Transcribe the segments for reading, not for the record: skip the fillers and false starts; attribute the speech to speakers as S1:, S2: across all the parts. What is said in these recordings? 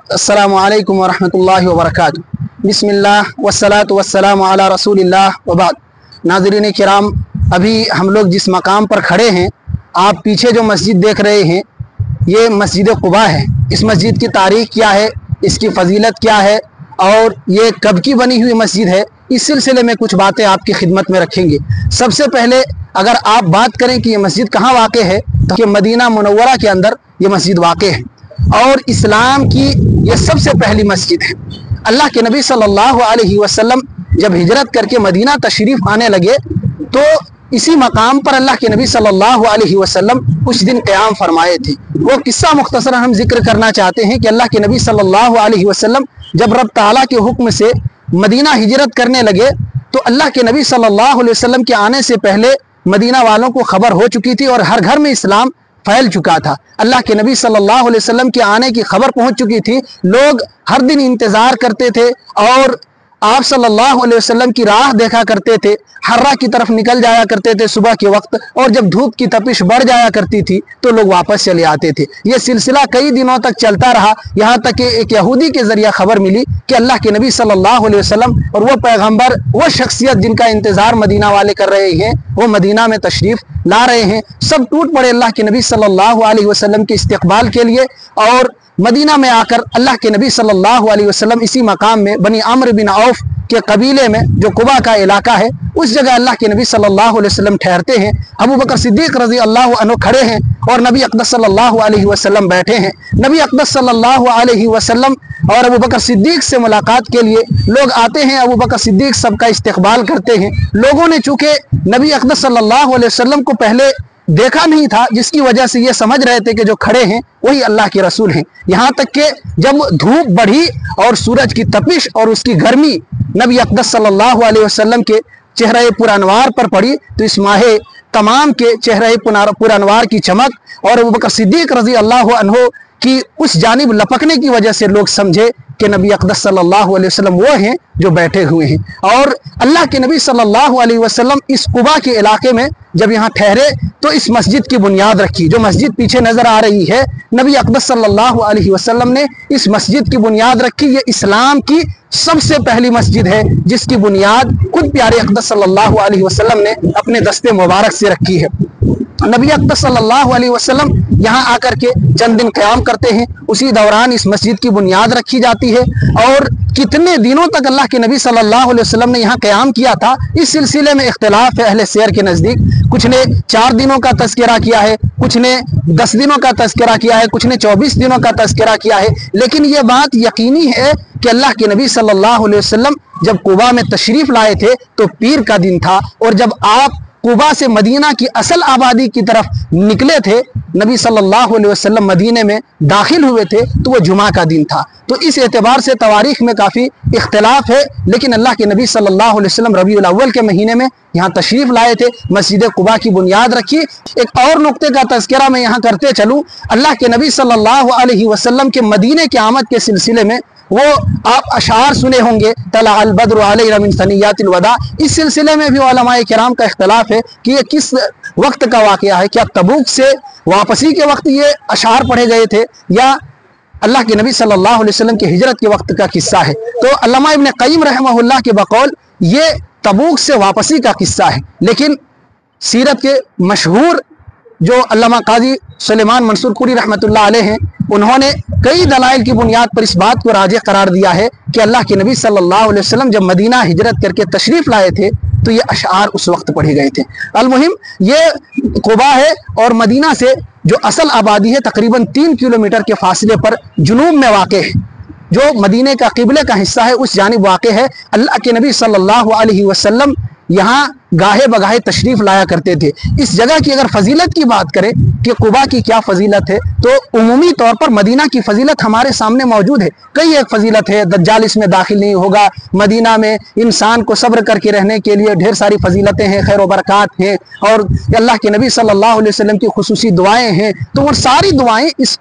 S1: अस्सलामु अलैकुम वरहमतुल्लाहि वबरकातुहू। बिस्मिल्लाह वस्सलातु वस्सलामु अला रसूलिल्लाह व बाद। नाज़रीन किराम, अभी हम लोग जिस मकाम पर खड़े हैं, आप पीछे जो मस्जिद देख रहे हैं, ये मस्जिद कुबा है। इस मस्जिद की तारीख़ क्या है, इसकी फजीलत क्या है और ये कब की बनी हुई मस्जिद है, इस सिलसिले में कुछ बातें आपकी खिदमत में रखेंगे। सबसे पहले अगर आप बात करें कि ये मस्जिद कहाँ वाक़ है, तो ये मदीना मुनव्वरा के अंदर ये मस्जिद वाक़ है और इस्लाम की ये सबसे पहली मस्जिद है। अल्लाह के नबी सल्लल्लाहु अलैहि वसल्लम जब हिजरत करके मदीना तशरीफ़ आने लगे तो इसी मकाम पर अल्लाह के नबी सल्लल्लाहु अलैहि वसल्लम कुछ दिन क़याम फरमाए थे। वो किस्सा मुख्तसरन हम जिक्र करना चाहते हैं कि अल्लाह के नबी सल्लल्लाहु अलैहि वसल्लम जब रब ताला के हुक्म से मदीना हिजरत करने लगे तो अल्लाह के नबी सल्लल्लाहु अलैहि वसल्लम के आने से पहले मदीना वालों को खबर हो चुकी थी और हर घर में इस्लाम फैल चुका था। अल्लाह के नबी सल्लल्लाहु अलैहि वसल्लम के आने की खबर पहुंच चुकी थी। लोग हर दिन इंतज़ार करते थे और आप सल्लल्लाहु अलैहि वसल्लम की राह देखा करते थे। हर्रा की तरफ निकल जाया करते थे सुबह के वक्त, और जब धूप की तपिश बढ़ जाया करती थी तो लोग वापस चले आते थे। ये सिलसिला कई दिनों तक चलता रहा, यहाँ तक कि एक यहूदी के ज़रिए खबर मिली कि अल्लाह के नबी सल्लल्लाहु अलैहि वसल्लम और वो पैगम्बर, वो शख्सियत जिनका इंतज़ार मदीना वाले कर रहे हैं, वो मदीना में तशरीफ़ ला रहे हैं। सब टूट पड़े अल्लाह के नबी सल्लल्लाहु अलैहि वसल्लम के इस्तकबाल के लिए और मदीना में आकर अल्लाह के नबी सल्लल्लाहु अलैहि वसल्लम इसी मकाम में बनी अम्र बिन औफ के कबीले में, जो कुबा का इलाका है, उस जगह अल्लाह के नबी सल्लल्लाहु अलैहि वसल्लम ठहरते हैं। अबू बकर सिद्दीक़ रज़ी अल्लाह अन्हु खड़े हैं और नबी अक़दस सल्लल्लाहु अलैहि वसल्लम बैठे हैं। नबी अक़दस सल्लल्लाहु अलैहि वसल्लम और अबू बकर सिद्दीक़ से मुलाकात के लिए लोग आते हैं। अबू बकर सिद्दीक़ सबका इस्तकबाल करते हैं। लोगों ने चूँकि नबी अक़दस सल्लल्लाहु अलैहि वसल्लम को पहले देखा नहीं था, जिसकी वजह से ये समझ रहे थे कि जो खड़े हैं वही अल्लाह के रसूल हैं। यहाँ तक कि जब धूप बढ़ी और सूरज की तपिश और उसकी गर्मी नबी अक़दस सल्लल्लाहु अलैहि वसल्लम के चेहरे पुरअनवार पर पड़ी तो इस माहे तमाम के चेहरे पुरअनवार की चमक और अबू बकर सिद्दीक़ रज़ी अल्लाह अन्हु की उस जानिब लपकने की वजह से लोग समझे कि नबी अक़दस सल्लल्लाहु अलैहि वसल्लम वो हैं जो बैठे हुए हैं। और अल्लाह के नबी सल्लल्लाहु अलैहि वसल्लम इस कुबा के इलाके में जब यहाँ ठहरे तो इस मस्जिद की बुनियाद रखी। जो मस्जिद पीछे नज़र आ रही है, नबी अक़दस सल्लल्लाहु अलैहि वसल्लम ने इस मस्जिद की बुनियाद रखी। ये इस्लाम की सबसे पहली मस्जिद है जिसकी बुनियाद खुद प्यारे अक़दस सल्लल्लाहु अलैहि वसल्लम ने अपने दस्ते मुबारक से रखी है। नबी अक़दस सल्लल्लाहु अलैहि वसल्लम यहाँ आकर के चंद दिन क़याम करते हैं। उसी दौरान इस मस्जिद की बुनियाद रखी जाती है और कितने दिनों तक अल्लाह के नबी सल्लल्लाहु अलैहि वसल्लम ने यहाँ क़याम किया था, इस सिलसिले में इख्तिलाफ है अहले सियर के नज़दीक। कुछ ने 4 दिनों का तज़किरा किया है, कुछ ने 10 दिनों का तज़किरा किया है, कुछ ने 24 दिनों का तज़किरा किया है। लेकिन ये बात यकीनी है कि अल्लाह के नबी सल्लल्लाहु अलैहि वसल्लम जब कुबा में तशरीफ़ लाए थे तो पीर का दिन था, और जब आप कुबा से मदीना की असल आबादी की तरफ निकले थे, नबी सल्लल्लाहु अलैहि वसल्लम मदीने में दाखिल हुए थे, तो वो जुमा का दिन था। तो इस एतबार से तवारीख़ में काफ़ी इख्तिलाफ है। लेकिन अल्लाह के नबी सल्लल्लाहु अलैहि वसल्लम रबीउल अव्वल के महीने में यहाँ तशरीफ़ लाए थे, मस्जिद कुबा की बुनियाद रखी। एक और नुक्ते का तज़किरा मैं यहाँ करते चलूँ। अल्लाह के नबी सल्लल्लाहु अलैहि वसल्लम के मदीने की आमद के सिलसिले में वो आप अशार सुने होंगे, तला अल बद्र अलैना मिन सनियातिल वदा। इस सिलसिले में भी उलमाए किराम का इख्तिलाफ है कि ये किस वक्त का वाक़या है। क्या तबूक से वापसी के वक्त ये अशार पढ़े गए थे या अल्लाह के नबी सल्लल्लाहु अलैहि वसल्लम की हिजरत के वक्त का किस्सा है? तो अल्लामा इब्न क़य्यिम रहमहुल्लाह के बकौल ये तबूक से वापसी का किस्सा है। लेकिन सीरत के मशहूर जो अल्लामा काजी सुलेमान मंसूर कुरी रहमतुल्लाह अलैह हैं, उन्होंने कई दलाइल की बुनियाद पर इस बात को राजिह करार दिया है कि अल्लाह के नबी सल्लल्लाहु अलैहि वसल्लम जब मदीना हिजरत करके तशरीफ़ लाए थे तो ये अशार उस वक्त पढ़े गए थे। अलमुहिम ये कुबा है और मदीना से जो असल आबादी है तकरीबन 3 किलोमीटर के फासले पर जुनूब में वाक़े है, जो मदीने का क़िबले का हिस्सा है, उस जानिब वाक़े है। अल्लाह के नबी सल्लल्लाहु अलैहि वसल्लम यहाँ गाहे बगाहे तशरीफ़ लाया करते थे। इस जगह की अगर फजीलत की बात करें कि कुबा की क्या फजीलत है, तो उमूमी तौर पर मदीना की फजीलत हमारे सामने मौजूद है। कई एक फजीलत है, दज्जाल इसमें दाखिल नहीं होगा। मदीना में इंसान को सब्र करके रहने के लिए ढेर सारी फजीलतें हैं, खैर व बरक़ात हैं, और अल्लाह के नबी सल्लल्लाहु अलैहि वसल्लम की खुसूसी दुआएँ हैं। तो वो सारी दुआएँ इस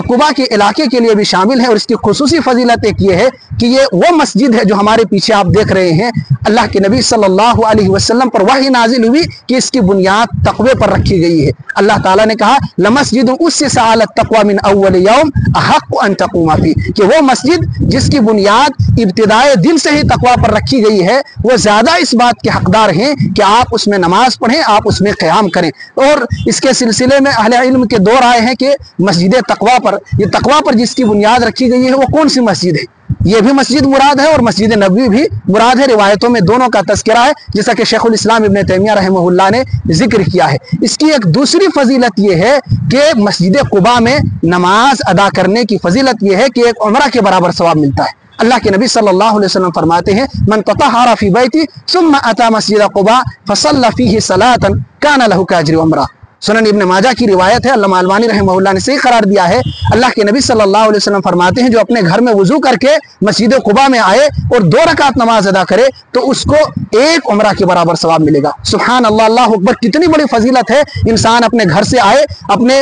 S1: कुबा के इलाके के लिए भी शामिल है। और इसकी खुसूसी फजीलत एक ये है कि ये वो मस्जिद है जो हमारे पीछे आप देख रहे हैं, अल्लाह के नबी सल्लल्लाहु अलैहि वसल्लम पर वही नाजिल हुई कि इसकी बुनियाद तक़वे पर रखी गई है। अल्लाह ताला ने कहा लमस्जिद उस्सिसा अला तक़वा मिन अव्वल यौम अहक़्क़ु अन तक़ूमा फी, कि वो मस्जिद जिसकी बुनियाद इब्तिदाए दिन से ही तक़वा पर रखी गई है वो ज़्यादा इस बात के हकदार हैं कि आप उसमें नमाज पढ़ें, आप उसमें क़याम करें। और इसके सिलसिले में अहले इल्म के दो राय हैं कि मस्जिद तक़वा पर, ये तक़वा पर जिसकी बुनियाद रखी गई है वो कौन सी मस्जिद है। ये भी मस्जिद मुराद है और मस्जिद नबवी भी मुराद है। रिवायतों में दोनों का तज़किरा है, जैसा कि शेखुल इस्लाम इब्न तैमिया रहमहुल्लाह ने जिक्र किया है। इसकी एक दूसरी फजीलत ये है कि मस्जिद कुबा में नमाज अदा करने की फजीलत ये है कि एक उम्रा के बराबर सवाब मिलता है। अल्लाह के नबी सल्लल्लाहु अलैहि वसल्लम फरमाते हैं मन ततहरा फी बैती सुम्मा अता मस्जिद कुबा फसल्ला फीही सलातन काना लहु काजरी उम्रा। सुनन इब्न माजा की रिवायत है, अल्लामा अलबानी रहमहुल्लाह ने सही करार दिया है। अल्लाह के नबी सल्लल्लाहु अलैहि वसल्लम फरमाते हैं जो अपने घर में वुजू करके मस्जिद कुबा में आए और 2 रकात नमाज अदा करे तो उसको एक उम्रा के बराबर सवाब मिलेगा। सुभान अल्लाह, अल्लाहु अकबर, कितनी बड़ी फजीलत है। इंसान अपने घर से आए, अपने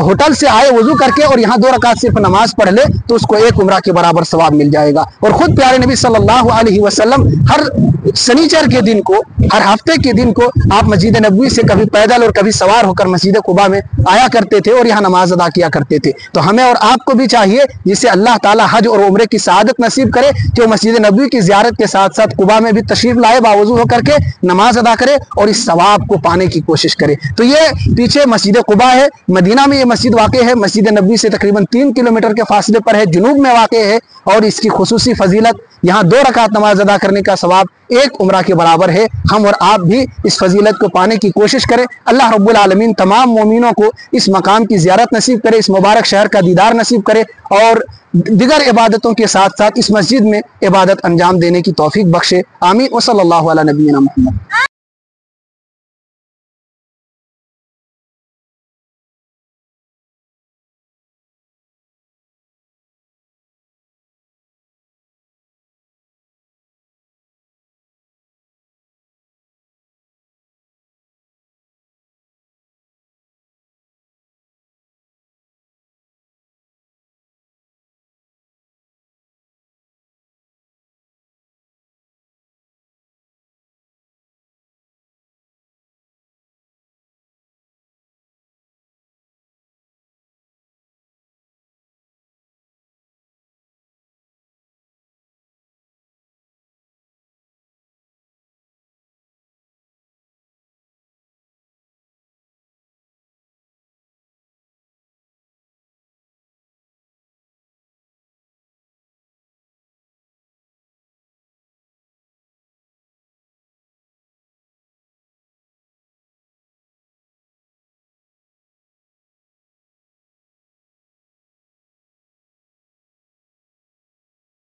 S1: होटल से आए वुजू करके और यहाँ 2 रकात सिर्फ नमाज पढ़ ले तो उसको एक उम्रा के बराबर सवाब मिल जाएगा। और खुद प्यारे नबी सल्लल्लाहु अलैहि वसल्लम हर शनिचर के दिन को, हर हफ्ते के दिन को आप मस्जिद नबवी से कभी पैदल और कभी सवार कर मस्जिद कुबा में आया करते थे और यहाँ नमाज अदा किया करते थे। तो हमें और आपको भी चाहिए, जिससे अल्लाह ताला हज और उम्रे की सआदत नसीब करे, कि वो मस्जिद नबवी की ज़ियारत के साथ साथ कुबा में भी तशरीफ लाए, बावजू होकर के नमाज अदा करे और इस सवाब को पाने की कोशिश करे। तो ये पीछे मस्जिद कुबा है, मदीना में ये मस्जिद वाक़ है, मस्जिद नबवी से तकरीबन 3 किलोमीटर के फासले पर है, जुनूब में वाक़ है। और इसकी खुसूसी फजीलत, यहाँ 2 रकात नमाज अदा करने का सवाब एक उम्रा के बराबर है। हम और आप भी इस फजीलत को पाने की कोशिश करें। अल्लाह रब्बुल आलमीन तमाम मोमिनों को इस मकाम की ज़ियारत नसीब करे, इस मुबारक शहर का दीदार नसीब करे और दिगर इबादतों के साथ साथ इस मस्जिद में इबादत अंजाम देने की तौफीक बख्शे। आमीन व सल्लल्लाहु अला नबीना मुहम्मद।